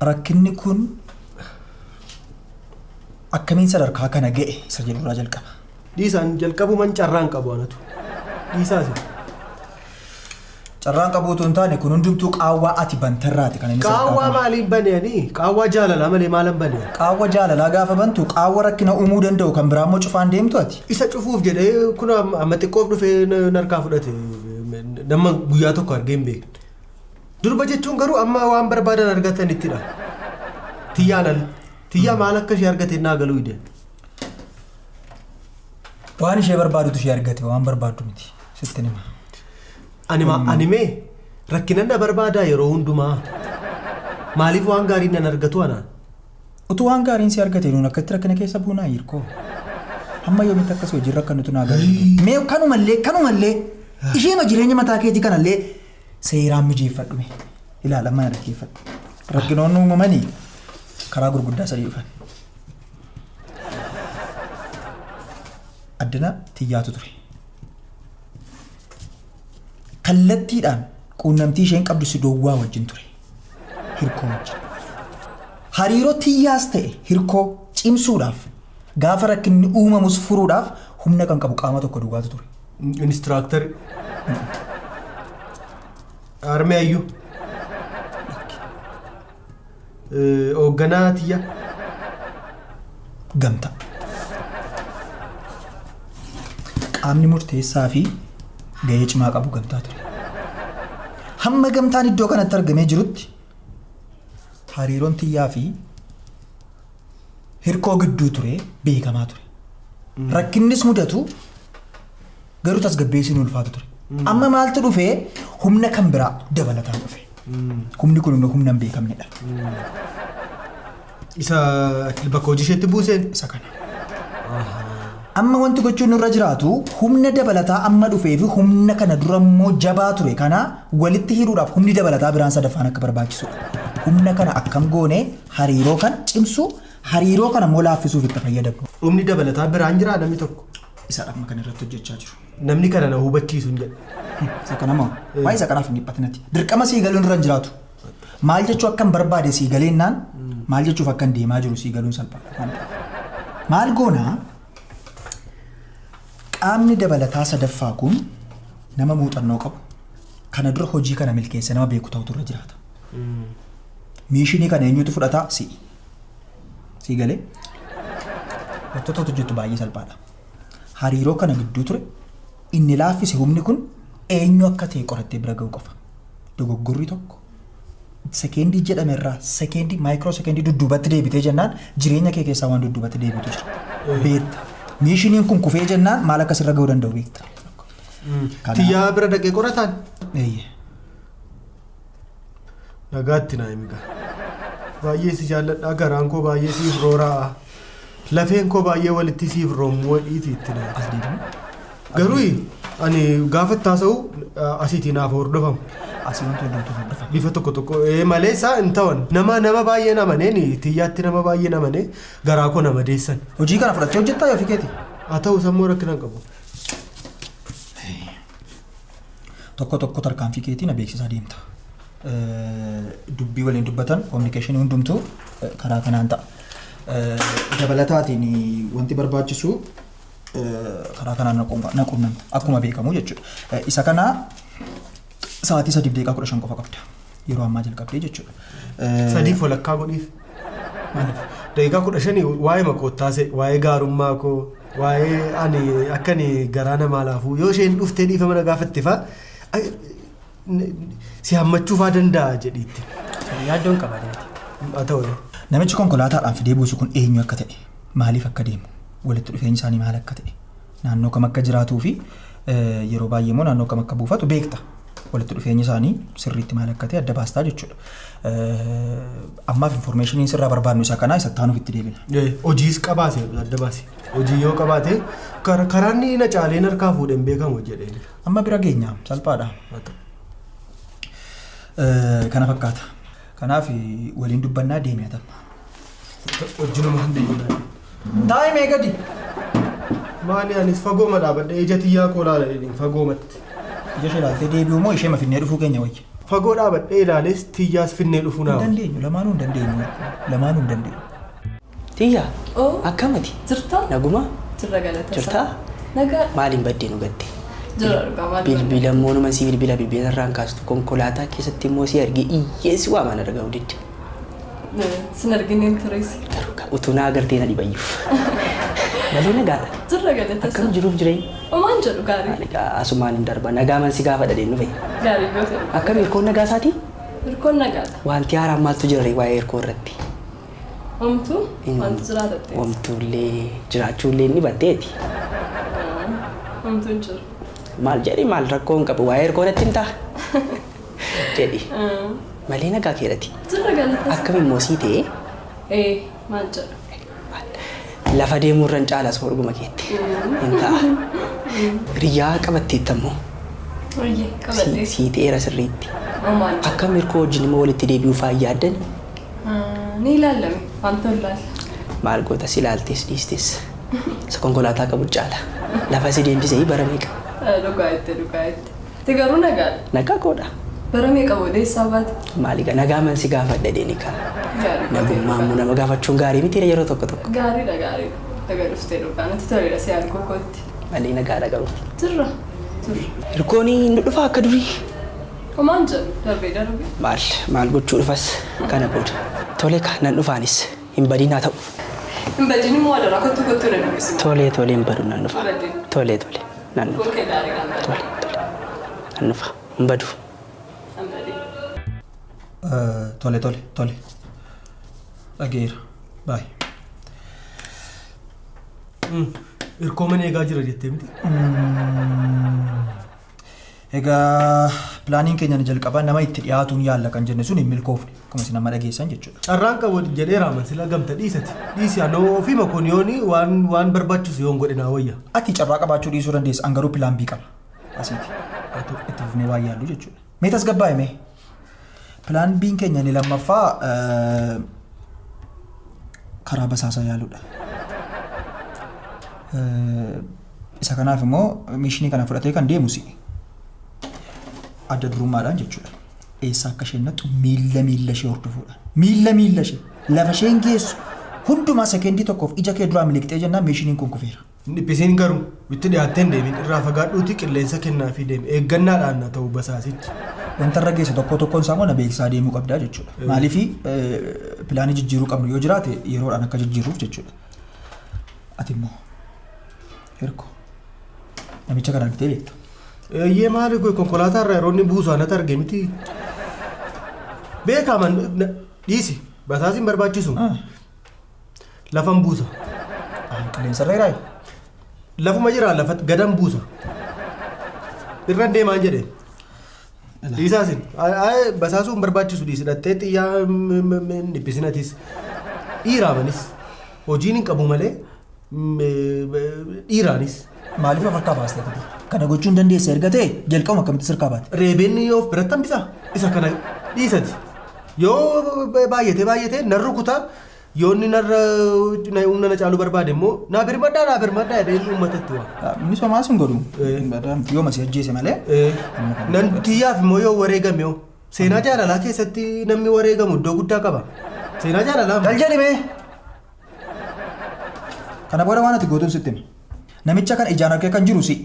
Rakkinni kun akkamiin sadarkaa kana ga'e isa jedhurraa jalqaba. Dhiisaan jalqabuman carraan qabu anatu. Dhiisaasi. Carraan qabuutu hin taane kun hundumtuu qaawwaa ati bantarraati kan inni sadarkaa. Qaawwaa maaliin baneeni? Qaawwaa jaalalaa malee maalan banee? Qaawwa jaalalaa gaafa bantu qaawwa rakkina uumuu danda'u kan biraa immoo cufaan deemtu ati. Isa cufuuf jedhee kun amma xiqqoof dhufee narkaa fudhate nama guyyaa tokko argee hin beekne. Durba jechuun garuu amma waan barbaadan argatanittidha. Tiyyaa maal akka ishee argate naa galuu ide. Waan ishee barbaadutu ishee argate waan barbaaddu miti sitti nima. Animee rakkinan na barbaadaa yeroo hundumaa. Maaliif waan gaariin nan argatu anaan? Utuu waan gaariin si argate nuun akkatti rakkina keessa buunaa hirkoo. Amma yoomitti akkasii hojii rakkanutu naa galu. Mee kanumallee isheema jireenya mataa keetii kanallee seeraan mijeeffadhume ilaalamaa dhaggeeffadhu. Rakkinoonni uumamanii karaa gurguddaa sadii dhufan. Addana tiyyaatu ture. Kallattiidhaan quunnamtii isheen qabdu si dowwaa wajjin ture. Hirkoo wajjin. Hariiroo tiyyaas ta'e hirkoo cimsuudhaaf gaafa rakkinni uumamus furuudhaaf humna kan qabu qaama tokko duwwaatu ture. Inistiraaktarii. Armee ayyuu. Hoogganaa tiyya. Gamtaa. Qaamni murteessaa fi gahee cimaa qabu gamtaa ture. Hamma gamtaan iddoo kanatti argamee jirutti hariiroon tiyyaa fi hirkoo gidduu ture beekamaa ture. Rakkinnis mudatu garuu tasgabbeessin ulfaatu ture. Amma maaltu dhufee humna kan biraa dabalataan dhufe. Humni kun humna hin beekamnedha. Isa bakka hojii isheetti buuseen? Isa kana. Amma wanti gochuun nurra jiraatu humna dabalataa amma dhufee fi humna kana dura immoo jabaa ture kana walitti hiruudhaaf humni dabalataa biraan sadaffaan akka barbaachisudha. Humna kana akkam goone hariiroo kan cimsu hariiroo kana immoo laaffisuuf itti fayyadamnu. Humni dabalataa biraan jiraa namni tokko? Isa amma kan irratti hojjechaa jiru. Namni kana na hubachiisu hin jedhu. Isa kana moo? Waa isa kanaaf hin dhiphatinati. Dirqama sii galuun irra hin jiraatu. Maal jechuu akkan barbaade sii galeennaan maal jechuuf akkan deemaa jiru sii galuun salphaa. Maal goonaa? Qaamni dabalataa sadaffaa kun nama muuxannoo qabu. Kana dura hojii kana milkeessa nama beeku ta'utu irra jiraata. Miishinii kana eenyutu fudhataa? Si'i. Sii galee? Wantoota hojjettu baay'ee salphaadha. Hariiroo kana gidduu ture inni laaffise humni kun eenyu akka ta'e qorattee bira ga'u qofa. Dogoggorri tokko sekeendii jedhame irraa sekeendii maayikiroo sekeendii dudduubatti deebitee jennaan jireenya kee keessaa waan dudduubatti deebitu jira. Beekta. Miishiniin kun kufee jennaan maal akka sirra ga'uu danda'u beekta. Tiyyaa bira dhaqee qorataan? Eeyyee. Nagaatti naa himigaa. Baay'ee si jaalladhaa garaan koo baay'ee siif rooraa. Lafeen koo baay'ee walitti siif roomuu wadhiiti itti naa. Garuu ani gaafa taasa'u asiitii naaf hordofamu. Asii wanti hundumtuu hordofamu. Bifa tokko malee isaa hin ta'an nama baay'ee namaneen tiyyaatti nama baay'ee namanee garaa koo nama deessan. Hojii kana fudhattee hojjettaa yoo fikeeti? Haa ta'u sammuu rakkinaan qabu. Tokko tarkaanfii keetii na beeksisaa deemta. dubbii waliin dubbatan communication hundumtuu karaa kanaan ta'a. Dabalataatiin wanti barbaachisu karaa kanaan naquunnamta akkuma beekamu jechuudha. Isa kana sa'aatii 3 daqiiqaa 15 qofa qabda. Yeroo ammaa jalqabdee jechuudha. 3 walakkaa godhiif. Daqiiqaa 15 waa'ee makoottaase waa'ee gaarummaa koo waa'ee ani akkani garaa namaa laafuu yoo isheen dhuftee dhiifama na gaafatte fa'a si hammachuu fa'aa danda'a jedhiitti. Yaaddoon qabaate. Haa ta'u. Namichi konkolaataadhaan fidee buusu kun eenyu akka ta'e maaliif akka deemu walitti dhufeenyi isaanii maal akka ta'e naannoo kam akka jiraatuu fi yeroo baay'ee immoo naannoo kam akka buufatu beekta. Walitti dhufeenyi isaanii sirriitti maal akka ta'e adda baastaa jechuudha. Ammaaf informationiin sirraa barbaadnu isa kanaa isa taanuuf itti deebina. Hojiis qabaate adda baase. Hojii yoo qabaate karaan inni na caaleen harkaa fuudheen beekamu jedheen. Amma bira geenya salphaadha. Kana fakkaata. Kanaaf waliin dubbannaa deemee tan. Wajjinuma hin deemuudhaan. Daa'imee gadi. Maali anis fagooma dhaabadha ija tiyyaa koolaa fagoomatti. Ija ishee ilaaltee deebi'u moo ishee finnee dhufuu keenya wayya? Fagoo dhaabadhee ilaales tiyyaas finnee dhufuu naa. Hin dandeenyu lamaanuu hin dandeenyu. Lamaanuu hin dandeenyu. Tiyyaa akkamati? Jirtaa? Naguma? Jirra galata. Jirtaa? Nagaa. Maaliin baddee nu gatte? Jirra dhugaa maal? Bilbila moonuma si bilbila irraan kaastu konkolaataa keessatti immoo si argee iyyeessi waa mana argaa udidde. Sin argineen turees. Utuu na agartee na dhibayyuuf. Malee nagaadha. Jirra galata. Akkam jiruuf jireenya? Omaan jedhu gaarii. Asumaan hin darba nagaa man si gaafa dhadheen dhufe. Gaarii goote. Akkam hirkoon nagaa isaatii? Hirkoon nagaadha. Wanti haaraan maaltu jira waa'ee hirkoo irratti? Homtuu? Wanti jiraatatte. Homtuullee jiraachuullee ni batteeti. Homtuun jiru. Maal jedhi maal rakkoon qabu waa'ee hirkoo irratti hin ta'a? Jedhi. Malee nagaa keerati. Jirra galata. Akkam immoo sii ta'e? Maal jedhu. Lafa deemuurran caalas horguma keetti. Hin ta'a. Riyyaa qabatteetta immoo. Oyyee qabattee. Sii ta'eera sirriitti. Maal jedhu. Akkam hirkoo wajjin immoo walitti deebi'uu fa'aa yaaddan? Ni ilaalame wanta ilaalla. Maal goota si ilaaltees dhiistes. Isa konkolaataa qabu caala. Lafa si deemsisee bara meeqa? Dhugaa itti. Garuu nagaadha. Nagaa koodha. Bara meeqa booddeessaa baate? Maaliiga nagaa man si gaafadha deenika. Gaarii. Nagummaa ammoo nama gaafachuun gaarii miti yeroo tokko tokko. Gaariidha. Nagaa dhuftee dhugaa natti toleera si arguu kootti. Malee nagaadha garuu. Jirra. Hirkoon nu dhufa akka durii. Omaan jedhu darbee. Maal gochuu dhufas kana booda. Tole nan dhufaanis hin badin haa ta'u. Hin badin immoo adaraa kottu na dubbisi. Tole hin badu nan dhufa. Tole nan dhufa. Bookee gaarii Tole nan dhufa. Hin badu. Tole. Dhageera. Baay. Hirkoo mana eegaa jira jettee miti? Egaa pilaaniin keenya ni jalqabaa nama itti dhiyaatuun yaalla kan jenne sun hin milkoofne akkuma isin amma dhageessan jechuudha. Carraan qabu jedhee raaman sila gamta dhiisati. Dhiisi anoo ofii makooniyooni waan barbaachisu yoon godhe naa wayya. Ati carraa qabaachuu dhiisuu dandeessa an garuu pilaan bii qaba. Asiiti. Itti fufnee waa yaallu jechuudha. Mee tasgabbaa'e mee? Pilaan biin keenya ni lammaffaa karaa basaasaa yaaluudha. Isa kanaaf immoo mishinii kana fudhatee kan deemusi. Adda durummaadhaan jechuudha. Eessa akka isheen nattu miilla ishee hordofuudhaan. Miilla ishee lafa isheen geessu hundumaa sekendii tokkoof ija kee duraa miliqxee jennaan mishiniin kun kufeera. Dhiphisiin garuu itti dhiyaattee hin deemin irraa fagaadhuuti qilleensa kennaa fi deemi eeggannaadhaan na ta'u basaasichi. Wanta irra geesse tokkoon isaa na beeksisaa deemuu qabdaa jechuudha. Maaliif pilaanii jijjiiruu qabnu yoo jiraate yeroodhaan akka jijjiiruuf jechuudha. Ati immoo hirkoo namicha kana argitee beekta. Eeyyee maali kun konkolaataa irraa yeroo inni buusu anatti arge miti. Beekaman dhiisi basaasiin barbaachisu. Lafan buusa. Qilleensa irra irraa. Lafuma jira lafatti gadan buusa. Irra deemaan jedhee. Dhiisaasin basaasuun barbaachisu dhiisi dhattee xiyyaa dhiphisinatis dhiiraamanis hojiin hin qabu malee dhiiraanis. Maaliif of harkaa baastee kana gochuun dandeessa erga ta'e jalqabuma akkamitti sirkaa baate? Reebeenni yoo of biratti hambisaa isa kana dhiisati. Yoo baay'atee nan rukutaa yoo inni humna na caaluu barbaade immoo naa birmaddaa jedhee uummatatti waa. Misoomaa sun godhu yoo masii ajjeese malee. Nan tiyyaaf immoo yoo wareegame yoo Seenaa jaalalaa keessatti namni wareegamu iddoo guddaa qaba. Seenaa jaalalaa. Dal jedhime. Kana booda waan ati gootuun sitti hima. Namicha kan ijaan argee kan jiru si.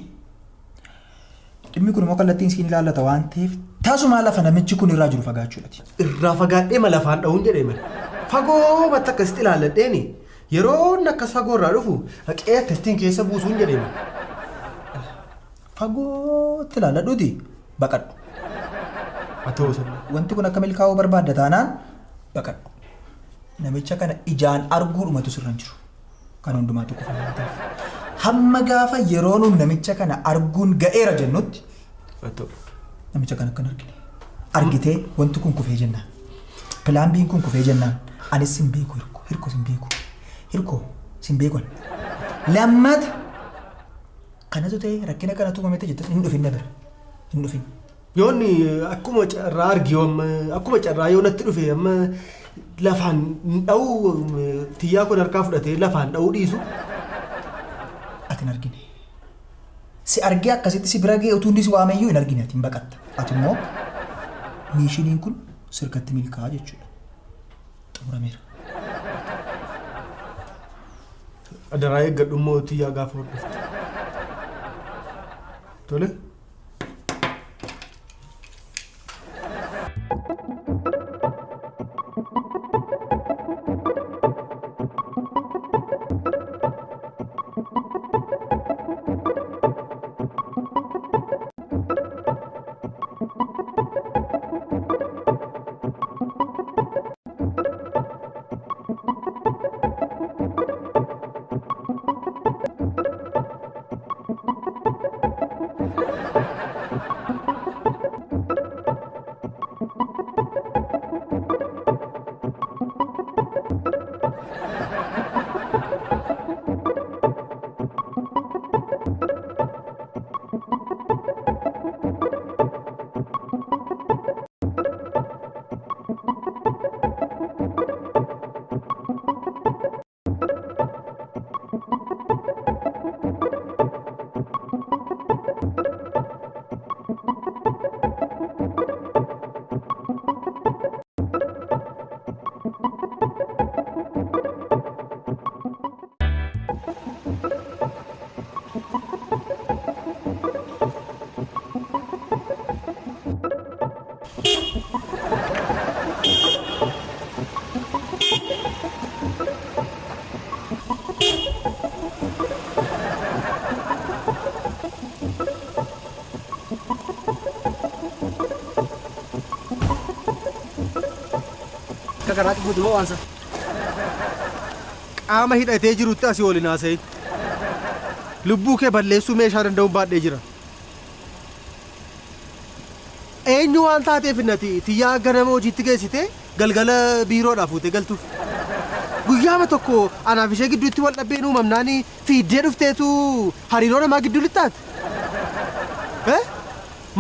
Dhimmi kun immoo kallattiin siin ilaallata waan ta'eef tasuma lafa namichi kun irraa jiru fagaachuudhaati. Irraa fagaadhee ma lafaan dha'uun jedhee mala. Fagoo bakka akkasitti ilaalladheeni yeroo inni akkas fagoo irraa dhufu haqee akkasitiin keessa buusuun jedhee mala. Fagootti ilaalladhuuti baqadhu. Wanti kun akka milkaa'uu barbaadda taanaan baqadhu. Namicha kana ijaan arguudhumatu sirra hin jiru. Kan hundumaatu qofa waan ta'eef. Hamma gaafa yeroo nuun namicha kana arguun ga'eera jennutti namicha kana akkan argine. Argitee wanti kun kufee jennaan. Pilaan biin kun kufee jennaan. Anis sin beeku hirkoo sin beeku. Hirkoo sin beekon. Lammata kanatu ta'e rakkina kanatu uumamete jettas hin dhufin na bira. Hin dhufin. Yoonni akkuma carraa argii akkuma carraa yoo natti dhufe amma lafaan dha'uu tiyyaa kun harkaa fudhatee lafaan dha'uu dhiisu. Ati hin argine. Si argee akkasitti si bira ga'e utuu inni si waameyyuu hin argine ati hin baqatta. Ati immoo miishiniin kun sirkatti milkaa'aa jechuudha. Xumurameera. Adaraa eeggadhu immoo tiyyaa gaafa hordofte. Tole. Kakaraati fuudhuu waansa. Qaama hidhatee jirutti asii waliin haasa'in. Lubbuu kee balleessuu meeshaa danda'uun baadhee jira. Eenyu waan taateef innati tiyyaa ganama hojiitti geessite galgala biiroodhaa fuutee galtuuf. Guyyaama tokko anaaf ishee gidduutti wal dhabbeen uumamnaanii fiiddee dhufteetu hariiroo namaa gidduu lixxaate.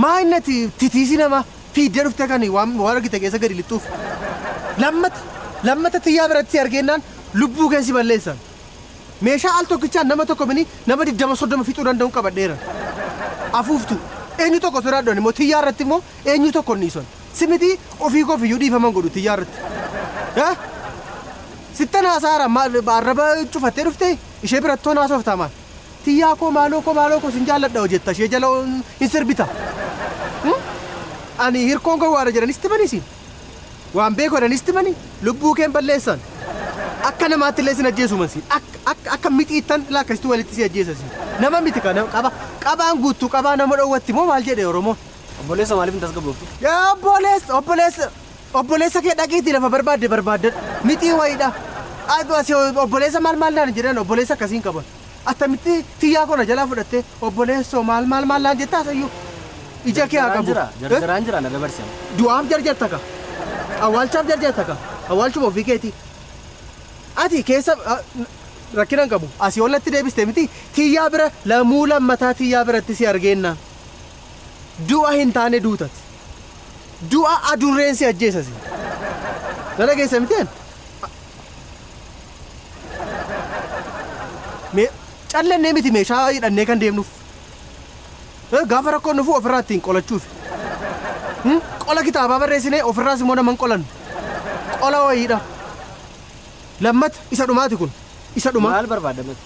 Maa innati titiisi nama fiiddee dhuftee kan waan argite keessa gadi lixxuuf. Lammata tiyyaa biratti argennaan lubbuu keensi balleessan. Meeshaa al tokkichaan nama tokko mini nama 20-30 fixuu danda'uun qabadheera. Afuuftu eenyu tokko sodaadhoon immoo tiyyaa irratti immoo eenyu tokko niison. Simiti ofii koofiyyuu dhiifaman godhu tiyyaa irratti. Sittan haasaara arraba cufattee dhufte ishee birattoon haasoftaa maal? Tiyyaa koo maaloo koo sin jaalladha hojjetta ishee jala hin sirbita. Ani hirkoon gowwaara jedhanisti manisin. Waan beeku jedhanisti mani lubbuu keen balleessan. Akka namaatti illee sin ajjeesu mansi. Akka mixiittan laakkasitti walitti si ajjeesasi. Nama miti kana qabaan guuttuu qabaa nama dhoowwatti moo maal jedhe Oromoon? Obboleessa maaliif hin tasgabbooftu? Yaa obboleessa kee dhaqiitii lafa barbaadde mixii wayiidha. Obboleessa maal naan jedhan obboleessa akkasiin qaban. Attamitti tiyyaa kona jalaa fudhattee obboleessoo maal naan jettaa sayyuu. Ija kee haa qabu. Jarjaraan jira na dabarsan. Du'aaf jarjarta ka. Awwaalchaaf jarjarta ka. Awwaalchuma ofii keeti. Ati keessa rakkinan qabu. Asii ollatti deebiste miti tiyyaa bira lamuu lammataa tiyyaa biratti si argeenna. Du'a hin taane duutati. Du'a adurreen si ajjeesasi. Nana geessa miteen? Callannee miti meeshaa hidhannee kan deemnuuf. Gaafa rakkoon nufu ofirraa ittiin qolachuuf. Qola kitaabaa barreessinee ofirraas immoo naman qolan. Qola wayiidha. Lammata isa dhumaati kun. Isa dhumaa. Maal barbaadamet?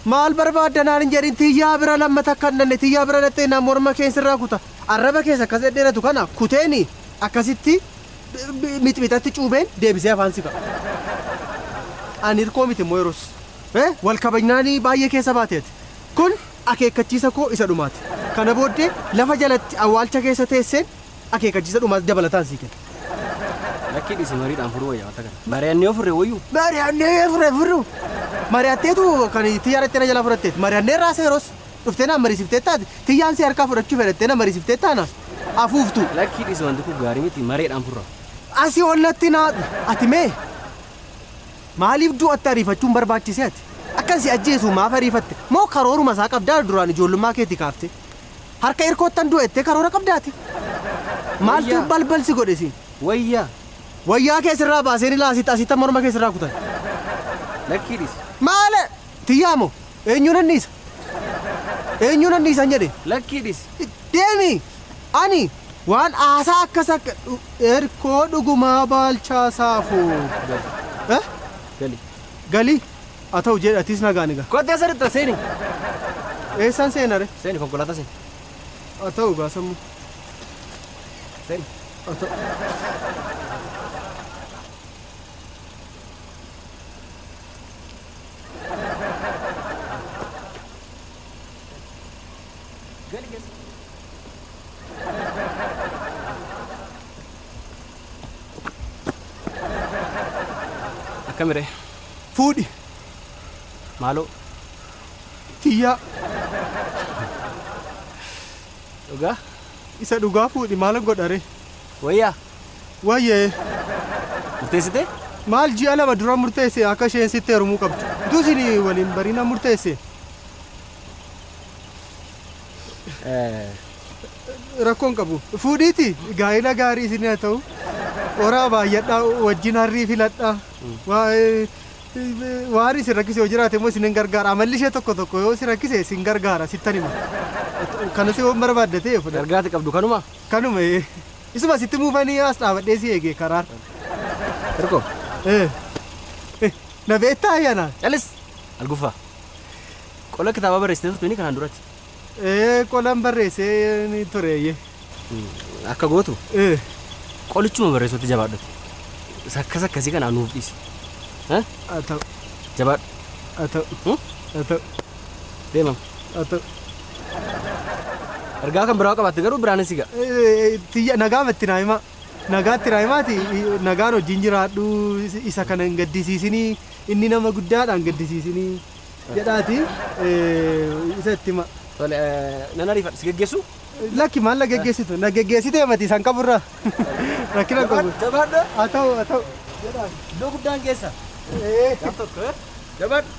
Maal barbaadanaan hin jedhin tiyyaa bira lammata akka nanne tiyyaa bira dhattee naa morma keessirraa kuta. Arraba keessa akkas dhedheeratu kana kuteeni akkasitti mixmixatti cuubeen deebisee afaan si qabu. Ani hirkoo miti immoo yeroos. Wal kabajnaanii baay'ee keessa baateeti. Kun akeekkachiisa koo isa dhumaati. Kana booddee lafa jalatti awwaalcha keessa teesseen akeekkachiisa dhumaas dabalataan sii kenna. Lakkii dhisi mariidhaan furuu wayyaa wata kana. Mari'annee ofirree wayyuu. Mari'annee furuu. Mari'atteetu kan tiyyaa irratti na jala fudhatteeti. Mari'annee raasa yeroos dhuftee na mariisiftee taate tiyyaan si harkaa fudhachuu fedhattee na mariisiftee taana afuuftu. Lakkii dhisi wanti kun gaarii miti mariidhaan furra. Asii ollatti naa ati mee maaliif du'atti ariifachuun barbaachise ati? Akkan si ajjeesu maaf ariifatte? Moo karooruma isaa qabdaa duraan ijoollummaa keetti kaafte? Harka hirkoottan du'ettee karoora qabdaati? Maaltu balbalsi godhe siin? Wayyaa. Wayyaa keessirraa baaseen ilaa asitti morma keessirraa kutan. Lakkii dhisi. Maale? Tiyyaamo eenyuun anniisa? Eenyuun anniisa hin jedhe? Lakkii dhisi. Deemi! Ani waan aasaa akkas akka erkoo dhugumaa baalchaa saafuu. Gali. Gali? Haa ta'u jedhatis nagaan egaa. Kottee asirratti seeni. Eessaan seenare? Seeni konkolaataa seeni. Haa ta'u gaasamuu. Seeni. Haa ta'u. Gali keessa. Akkamire? Fuudhi. Maaloo? Tiyyaa. Dhugaa? Isa dhugaa fuudhi maal godhare? Wayyaa? Wayyee. Murteessitee? Maal ji'a lama dura murteesse akka isheen sitti heerumuu qabdu. Utuu isin waliin bariina murteesse. Rakkoon qabu. Fuudhiiti gaa'ila gaarii isin haa ta'u. Horaa baay'adhaa wajjin harrii filadhaa. Waan isin rakkise yoo jiraate immoo isin gargaara. Amalli ishee tokko yoo isin rakkise isin gargaara sittan hima. Kanas yoo barbaaddatee fudha. Gargaarti qabdu kanuma? Kanuma isuma sitti muufanii as dhaabadhee si eegee karaan. Hirkoo? Na beektaa ayyaanaa? Callis! Alguffaa. Qola kitaabaa barreessitee turte kanaan duratti? Qolaan barreessee ni tureeyye. Akka gootu? Qolichuma barreessuutti jabaadhate. Sakkas akkasii kanaan nuuf dhiisi. Haa ta'u. Jabaadhu. Haa ta'u. Haa ta'u. Deemam. Haa ta'u. Ergaa kan biraa qabaatte garuu biraan si ga'a. Tiyya nagaamatti naa himaa. Nagaatti naa himaati nagaan wajjin jiraadhu isa kana hin gaddisiisinii inni nama guddaadhaan gaddisiisinii jedhaati isa itti hima. Tole nan ariifadha si geggeessu? Lakki maal na geggeessitu? Na geggeessitee mati isaan qaburraa. Rakkina qabu. Jabaadhu. Haa ta'u haa ta'u. Iddoo guddaan keessa. Gaaf tokko. Jabaadhu.